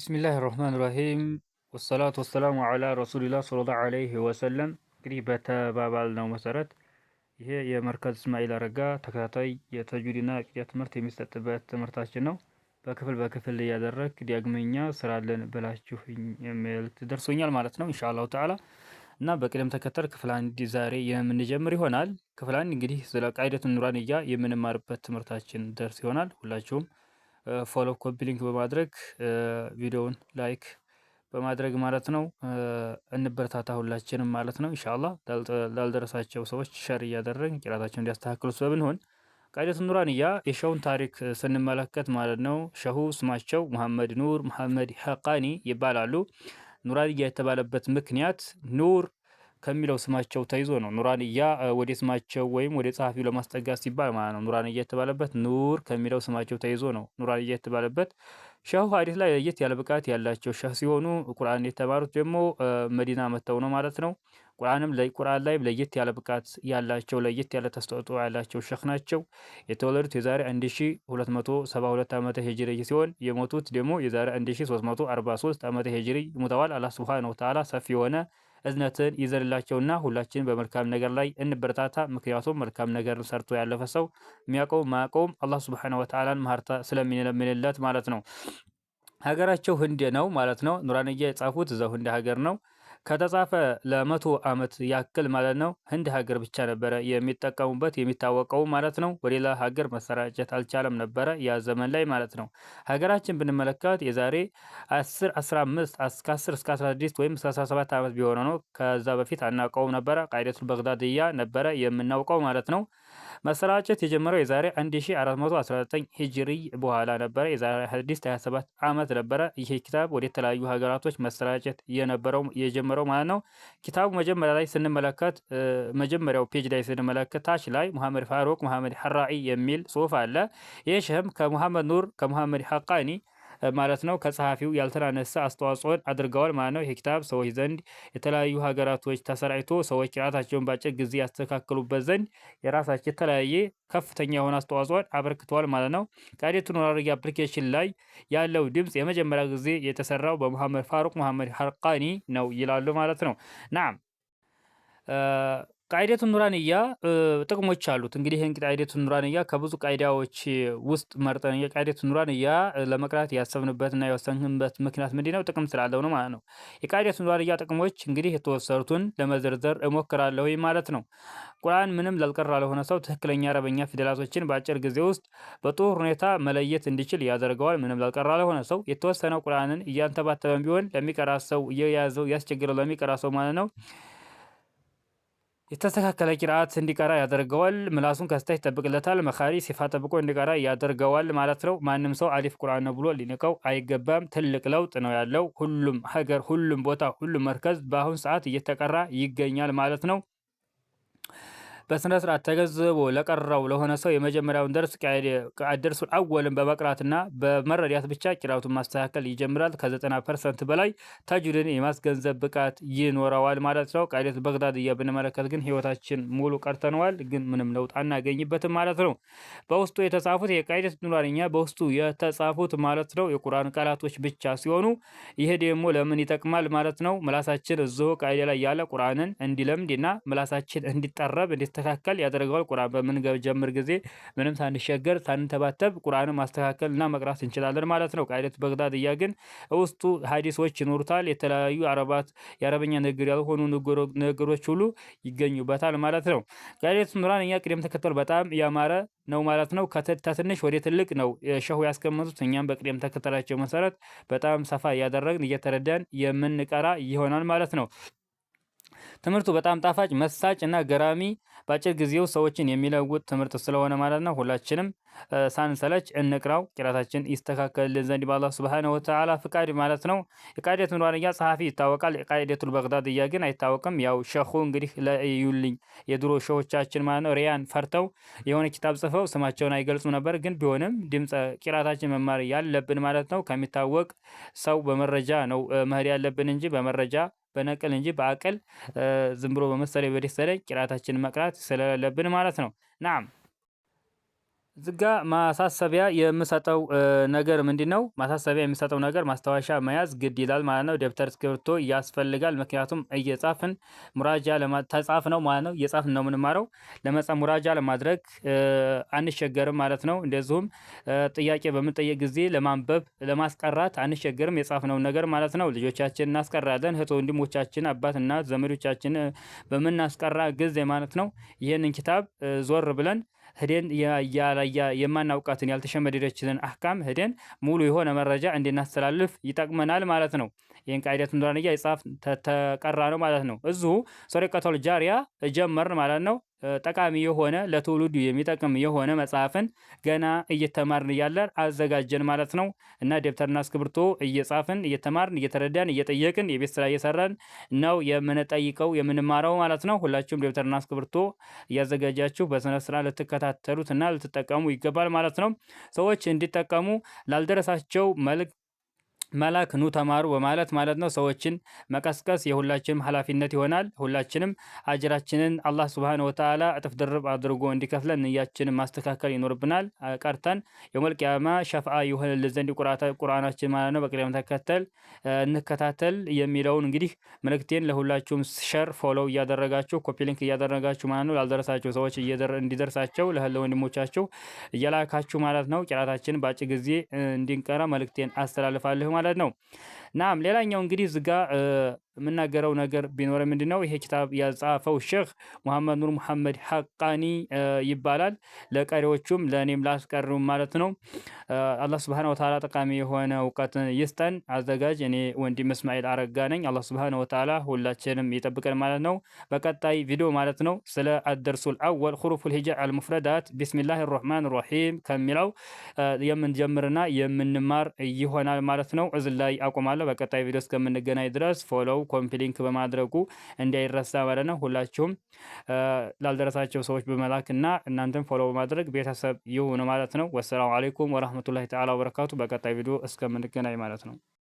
ቢስሚላህ ራህማን ራሂም ወሰላቱ ወሰላሙ አላ ረሱሊላህ ሰለላሁ ዐለይሂ ወሰለም። እንግዲህ በተባባልነው መሰረት ይሄ የመርከዝ እስማኤል አረጋ ተከታታይ የተጅዊድና የቂያ ትምህርት የሚሰጥበት ትምህርታችን ነው። በክፍል በክፍል እያደረግ ዳግመኛ ስራለን ብላችሁ መልእክት ደርሶኛል ማለት ነው ኢንሻአላሁ ተዓላ። እና በቅደም ተከተል ክፍል አንድ ዛሬ የምንጀምር ይሆናል። ክፍል አንድ እንግዲህ ስለ ቃኢደቱ ኑራንያ የምንማርበት ትምህርታችን ደርስ ይሆናል። ሁላችሁም ፎሎ ኮፒ ሊንክ በማድረግ ቪዲዮውን ላይክ በማድረግ ማለት ነው እንበረታታ ሁላችንም ማለት ነው ኢንሻአላህ። ላልደረሳቸው ሰዎች ሸር እያደረግን ቂራታቸውን እንዲያስተካክሉ ስለብንሆን ቃኢደቱ ኑራንያ የሸሁን ታሪክ ስንመለከት ማለት ነው። ሸሁ ስማቸው መሐመድ ኑር መሐመድ ሐቃኒ ይባላሉ። ኑራንያ የተባለበት ምክንያት ኑር ከሚለው ስማቸው ተይዞ ነው። ኑራንያ ወደ ስማቸው ወይም ወደ ጸሐፊው ለማስጠጋት ሲባል ማለት ነው ኑራንያ የተባለበት ኑር ከሚለው ስማቸው ተይዞ ነው ኑራንያ የተባለበት። ሸሁ ሐዲስ ላይ ለየት ያለ ብቃት ያላቸው ሸህ ሲሆኑ ቁርአን የተማሩት ደግሞ መዲና መጥተው ነው ማለት ነው። ቁርአን ላይ ለየት ያለ ብቃት ያላቸው ለየት ያለ ተሰጥኦ ያላቸው ሸህ ናቸው። የተወለዱት የዛሬ 1272 ዓመተ ሂጅሪ ሲሆን የሞቱት ደግሞ የዛሬ 1343 ዓመተ ሂጅሪ ሙተዋል። አላህ ሱብሓነሁ ወተዓላ ሰፊ የሆነ እዝነትን ይዘንላቸውና ሁላችን በመልካም ነገር ላይ እንበረታታ። ምክንያቱም መልካም ነገር ሰርቶ ያለፈ ሰው የሚያውቀው ማያውቀውም አላህ ሱብሓነሁ ወተዓላን ማህርታ ስለሚለምንለት ማለት ነው። ሀገራቸው ህንድ ነው ማለት ነው። ኑራንያ የጻፉት እዛው ህንድ ሀገር ነው። ከተጻፈ ለ100 ዓመት ያክል ማለት ነው ህንድ ሀገር ብቻ ነበረ የሚጠቀሙበት የሚታወቀው ማለት ነው። ወደሌላ ሀገር መሰራጨት አልቻለም ነበረ ያ ዘመን ላይ ማለት ነው። ሀገራችን ብንመለከት የዛሬ 10 15 እስከ 10 እስከ 16 ወይም እስከ 17 ዓመት ቢሆን ነው። ከዛ በፊት አናውቀውም ነበረ። ቃኢደቱል በግዳድያ ነበረ የምናውቀው ማለት ነው። መሰራጨት የጀመረው የዛሬ 1419 ሂጅሪ በኋላ ነበረ። የዛሬ 27 ዓመት ነበረ ይሄ ኪታብ ወደ ተለያዩ ሀገራቶች መሰራጨት የጀመረው ማለት ነው። ኪታቡ መጀመሪያ ላይ ስንመለከት መጀመሪያው ፔጅ ላይ ስንመለከት ታች ላይ መሐመድ ፋሩቅ መሐመድ ሐራኢ የሚል ጽሁፍ አለ። ይህ ሸህም ከመሐመድ ኑር ከመሐመድ ሐቃኒ ማለት ነው ከጸሐፊው ያልተናነሰ አስተዋጽኦን አድርገዋል ማለት ነው። ይሄ ኪታብ ሰዎች ዘንድ የተለያዩ ሀገራቶች ተሰራጭቶ ሰዎች ቂራአታቸውን በአጭር ጊዜ ያስተካክሉበት ዘንድ የራሳቸው የተለያየ ከፍተኛ የሆነ አስተዋጽኦን አበርክተዋል ማለት ነው። ቃኢደቱ ኑራንያ አፕሊኬሽን ላይ ያለው ድምጽ የመጀመሪያ ጊዜ የተሰራው በመሐመድ ፋሩቅ መሐመድ ሐቃኒ ነው ይላሉ ማለት ነው። ናም ቃኢደቱ ኑራንያ ጥቅሞች አሉት። እንግዲህ ይህን ቃኢደቱ ኑራንያ ከብዙ ቃኢዳዎች ውስጥ መርጠን የቃኢደቱ ኑራንያ ለመቅራት ያሰብንበትና የወሰንበት ምክንያት ምንድነው? ጥቅም ስላለው ነው ማለት ነው። የቃኢደቱ ኑራንያ ጥቅሞች እንግዲህ የተወሰኑትን ለመዘርዘር እሞክራለሁ ማለት ነው። ቁርአን ምንም ላልቀራ ለሆነ ሰው ትክክለኛ አረበኛ ፊደላቶችን በአጭር ጊዜ ውስጥ በጥሩ ሁኔታ መለየት እንዲችል ያደርገዋል። ምንም ላልቀራ ለሆነ ሰው የተወሰነው ቁርአንን እያንተባተበን ቢሆን ለሚቀራ ሰው እየያዘው ያስቸግረው ለሚቀራ ሰው ማለት ነው የተስተካከለ ቂራአት እንዲቀራ ያደርገዋል። ምላሱን ከስህተት ይጠብቅለታል። መኻሪ ሲፋ ጠብቆ እንዲቀራ ያደርገዋል ማለት ነው። ማንም ሰው አሊፍ ቁርአን ነው ብሎ ሊንቀው አይገባም። ትልቅ ለውጥ ነው ያለው። ሁሉም ሀገር፣ ሁሉም ቦታ፣ ሁሉም መርከዝ በአሁን ሰዓት እየተቀራ ይገኛል ማለት ነው። በስነ ስርዓት ተገንዝቦ ለቀረው ለሆነ ሰው የመጀመሪያውን ደርስ ደርሱል አወልን በመቅራትና በመረዳት ብቻ ቂራአቱን ማስተካከል ይጀምራል። ከ90% በላይ ተጅዊድን የማስገንዘብ ብቃት ይኖረዋል ማለት ነው። ቃኢደቱ በግዳድያ ብንመለከት ግን ህይወታችን ሙሉ ቀርተነዋል፣ ግን ምንም ለውጥ አናገኝበትም ማለት ነው። በውስጡ የተጻፉት የቃኢደቱ ኑራንያ በውስጡ የተጻፉት ማለት ነው የቁርአን ቃላቶች ብቻ ሲሆኑ ይሄ ደግሞ ለምን ይጠቅማል ማለት ነው? ምላሳችን እዚሁ ቃኢዳ ላይ ያለ ቁርአንን እንዲለምድና ምላሳችን እንዲጠረብ እንዲስተካከል ያደርገዋል። ቁርአን በምንጀምር ጊዜ ምንም ሳንሸገር ሳንተባተብ ቁርአንን ማስተካከል እና መቅራት እንችላለን ማለት ነው። ቃኢደቱ በግዳድያ ግን ውስጡ ሀዲሶች ይኖሩታል። የተለያዩ የአረበኛ ንግግር ያልሆኑ ንግግሮች ሁሉ ይገኙበታል ማለት ነው። ቃኢደቱ ኑራንያ ቅደም ተከተሉ በጣም ያማረ ነው ማለት ነው። ከትንሽ ወደ ትልቅ ነው ሸሁ ያስቀመጡት። እኛም በቅደም ተከተላቸው መሰረት በጣም ሰፋ እያደረግን እየተረዳን የምንቀራ ይሆናል ማለት ነው። ትምህርቱ በጣም ጣፋጭ መሳጭ እና ገራሚ በአጭር ጊዜው ሰዎችን የሚለውጥ ትምህርት ስለሆነ ማለት ነው ሁላችንም ሳንሰለች እንቅራው። ቂራአታችን ይስተካከልልን ዘንድ በአላህ ሱብሓነሁ ወተዓላ ፍቃድ ማለት ነው። የቃኢደቱ ኑራንያ ጸሐፊ ይታወቃል። የቃኢደቱል በግዳድያ ግን አይታወቅም። ያው ሸሁ እንግዲህ ለዩልኝ የድሮ ሸሆቻችን ማለት ነው ሪያን ፈርተው የሆነ ኪታብ ጽፈው ስማቸውን አይገልጹ ነበር። ግን ቢሆንም ድምፀ ቂራአታችን መማር ያለብን ማለት ነው ከሚታወቅ ሰው በመረጃ ነው መሄድ ያለብን እንጂ በመረጃ በነቅል እንጂ በአቅል ዝም ብሎ በመሰለ በደሰለ ቂራአታችን መቅራት ስለሌለብን ማለት ነው። ናም ዝጋ ማሳሰቢያ የምሰጠው ነገር ምንድነው? ማሳሰቢያ የሚሰጠው ነገር ማስታወሻ መያዝ ግድ ይላል ማለት ነው። ደብተር እስክሪብቶ ያስፈልጋል። ምክንያቱም እየጻፍን ሙራጃ ተጻፍ ነው ማለት ነው። እየጻፍን ነው የምንማረው። ለመጻፍ ሙራጃ ለማድረግ አንቸገርም ማለት ነው። እንደዚሁም ጥያቄ በምንጠየቅ ጊዜ ለማንበብ ለማስቀራት አንቸገርም፣ የጻፍነውን ነገር ማለት ነው። ልጆቻችን እናስቀራለን። እህት ወንድሞቻችን፣ አባት እናት ዘመዶቻችን በምናስቀራ ጊዜ ማለት ነው ይህንን ኪታብ ዞር ብለን ሄደን የማናውቃትን ያልተሸመደደችንን አህካም ሄደን ሙሉ የሆነ መረጃ እንድናስተላልፍ ይጠቅመናል ማለት ነው። ይህን ቃይደት ኑራንያ የጻፍ ተቀራ ነው ማለት ነው። እዚሁ ሶደቀተል ጃሪያ ጀመርን ማለት ነው። ጠቃሚ የሆነ ለትውልዱ የሚጠቅም የሆነ መጽሐፍን ገና እየተማርን እያለን አዘጋጀን ማለት ነው። እና ደብተርና እስክሪብቶ እየጻፍን እየተማርን እየተረዳን እየጠየቅን የቤት ስራ እየሰራን ነው የምንጠይቀው የምንማረው ማለት ነው። ሁላችሁም ደብተርና እስክሪብቶ እያዘጋጃችሁ በስነ ስርዓት ልትከታተሉትና ልትጠቀሙ ይገባል ማለት ነው። ሰዎች እንዲጠቀሙ ላልደረሳቸው መላክ ኑ ተማሩ በማለት ማለት ነው ሰዎችን መቀስቀስ የሁላችንም ኃላፊነት ይሆናል። ሁላችንም አጅራችንን አላህ ሱብሃነሁ ወተዓላ እጥፍ ድርብ አድርጎ እንዲከፍለን ንያችንን ማስተካከል ይኖርብናል። ቀርተን የውመል ቂያማ ሸፍዓ ይሆንልን ዘንድ ቁርአናችን ማለት ነው በቅደም ተከተል እንከታተል የሚለውን እንግዲህ መልእክቴን ለሁላችሁም ሸር ፎሎው እያደረጋችሁ ኮፒ ሊንክ እያደረጋችሁ ማለት ነው ላልደረሳቸው ሰዎች እንዲደርሳቸው ለወንድሞቻችሁ እየላካችሁ ማለት ነው ቂራታችን በአጭር ጊዜ እንዲንቀራ መልእክቴን አስተላልፋለሁ ማለት ነው። ናም ሌላኛው እንግዲህ ዝጋ የምናገረው ነገር ቢኖር ምንድነው? ይሄ ኪታብ ያጻፈው ሼህ መሐመድ ኑር መሐመድ ሐቃኒ ይባላል። ለቀሪዎቹም ለኔም ላስቀሩም ማለት ነው አላህ Subhanahu Wa Ta'ala ጠቃሚ የሆነ እውቀትን ይስጠን። አዘጋጅ እኔ ወንድም እስማኤል አረጋ ነኝ። አላህ Subhanahu Wa Ta'ala ሁላችንም ይጠብቀን ማለት ነው። በቀጣይ ቪዲዮ ማለት ነው ስለ አደርሱል አወል ሁሩፉል ሂጃ አልሙፍረዳት ቢስሚላሂር ረህማኒር ረሂም ከሚለው የምንጀምርና የምንማር ይሆናል ማለት ነው። እዚህ ላይ አቆማለሁ። በቀጣይ ቪዲዮ እስከምንገናኝ ድረስ ፎሎው ኮምፕሊንክ በማድረጉ እንዳይረሳ ማለት ነው። ሁላችሁም ላልደረሳቸው ሰዎች በመላክና እናንተም ፎሎው በማድረግ ቤተሰብ ይሁኑ ማለት ነው። ወሰላሙ አለይኩም ወራህመቱላሂ ተዓላ ወበረካቱ። በቀጣይ ቪዲዮ እስከምንገናኝ ማለት ነው።